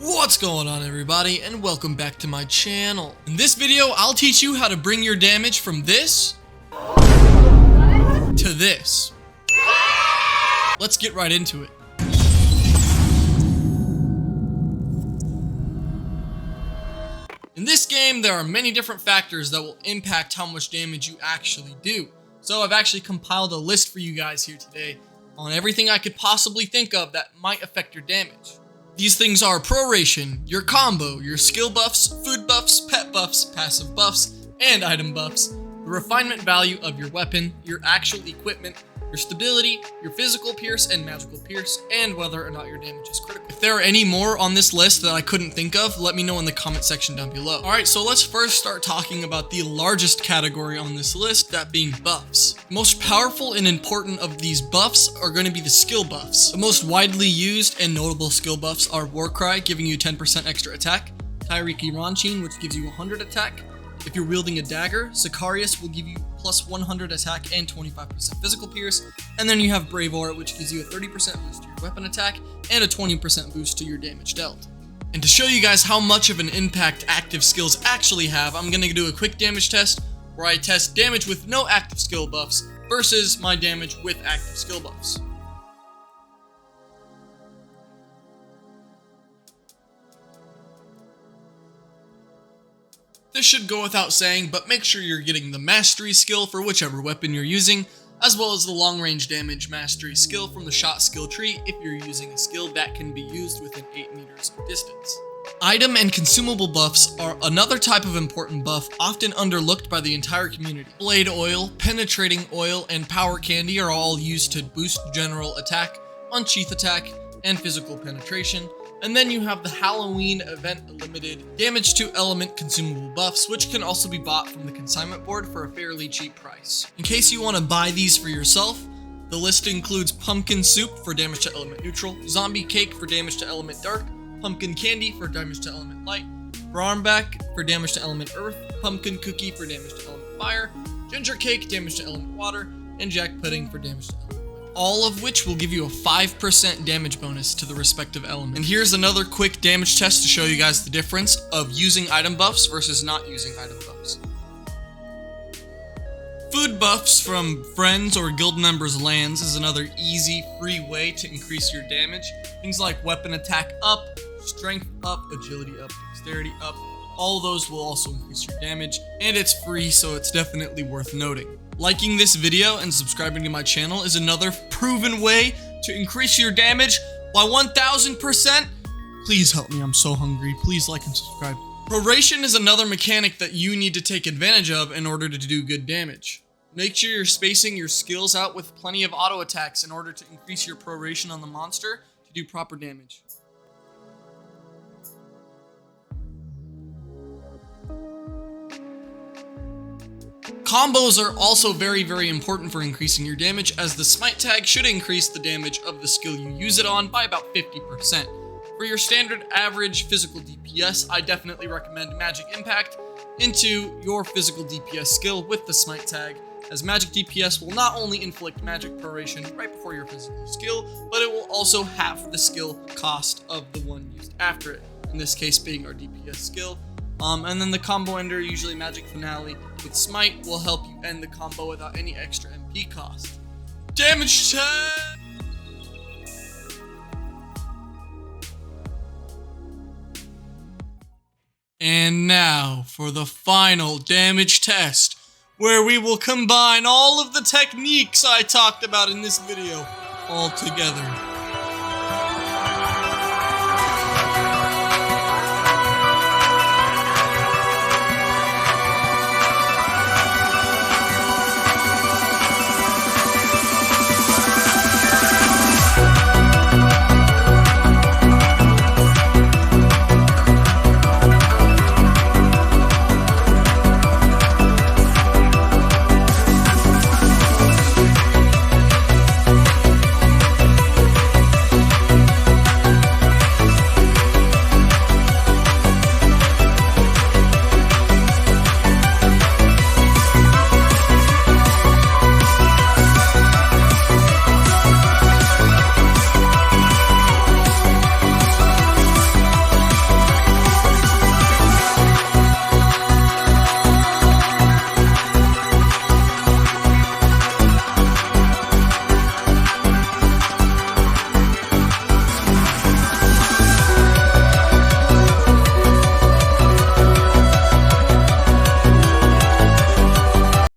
What's going on, everybody, and welcome back to my channel. In this video, I'll teach you how to bring your damage from this to this. Let's get right into it. In this game, there are many different factors that will impact how much damage you actually do. So I've actually compiled a list for you guys here today on everything I could possibly think of that might affect your damage. These things are proration, your combo, your skill buffs, food buffs, pet buffs, passive buffs, and item buffs, the refinement value of your weapon, your actual equipment, your stability, your physical pierce and magical pierce, and whether or not your damage is critical. If there are any more on this list that I couldn't think of, let me know in the comment section down below. Alright, so let's first start talking about the largest category on this list, that being buffs. The most powerful and important of these buffs are going to be the skill buffs. The most widely used and notable skill buffs are Warcry, giving you 10% extra attack, Tyriki Ranchin, which gives you 100 attack. If you're wielding a dagger, Sicarius will give you plus 100 attack and 25% physical pierce, and then you have Bravor, which gives you a 30% boost to your weapon attack and a 20% boost to your damage dealt. And to show you guys how much of an impact active skills actually have, I'm going to do a quick damage test where I test damage with no active skill buffs versus my damage with active skill buffs. This should go without saying, but make sure you're getting the mastery skill for whichever weapon you're using, as well as the long range damage mastery skill from the shot skill tree if you're using a skill that can be used within 8 meters of distance. Item and consumable buffs are another type of important buff often underlooked by the entire community. Blade oil, penetrating oil, and power candy are all used to boost general attack, unsheath attack, and physical penetration. And then you have the Halloween event limited damage to element consumable buffs, which can also be bought from the consignment board for a fairly cheap price. In case you want to buy these for yourself, the list includes pumpkin soup for damage to element neutral, zombie cake for damage to element dark, pumpkin candy for damage to element light, Brarmback for damage to element earth, pumpkin cookie for damage to element fire, ginger cake damage to element water, and jack pudding for damage to element. All of which will give you a 5% damage bonus to the respective element. And here's another quick damage test to show you guys the difference of using item buffs versus not using item buffs. Food buffs from friends or guild members' lands is another easy, free way to increase your damage. Things like weapon attack up, strength up, agility up, dexterity up. All those will also increase your damage, and it's free, so it's definitely worth noting. Liking this video and subscribing to my channel is another proven way to increase your damage by 1000%. Please help me, I'm so hungry. Please like and subscribe. Proration is another mechanic that you need to take advantage of in order to do good damage. Make sure you're spacing your skills out with plenty of auto attacks in order to increase your proration on the monster to do proper damage. Combos are also very important for increasing your damage, as the smite tag should increase the damage of the skill you use it on by about 50%. For your standard average physical DPS, I definitely recommend Magic Impact into your physical DPS skill with the smite tag, as Magic DPS will not only inflict magic proration right before your physical skill, but it will also half the skill cost of the one used after it, in this case being our DPS skill. And then the combo ender, usually Magic Finale with Smite, will help you end the combo without any extra MP cost. Damage test! And now for the final damage test, where we will combine all of the techniques I talked about in this video all together.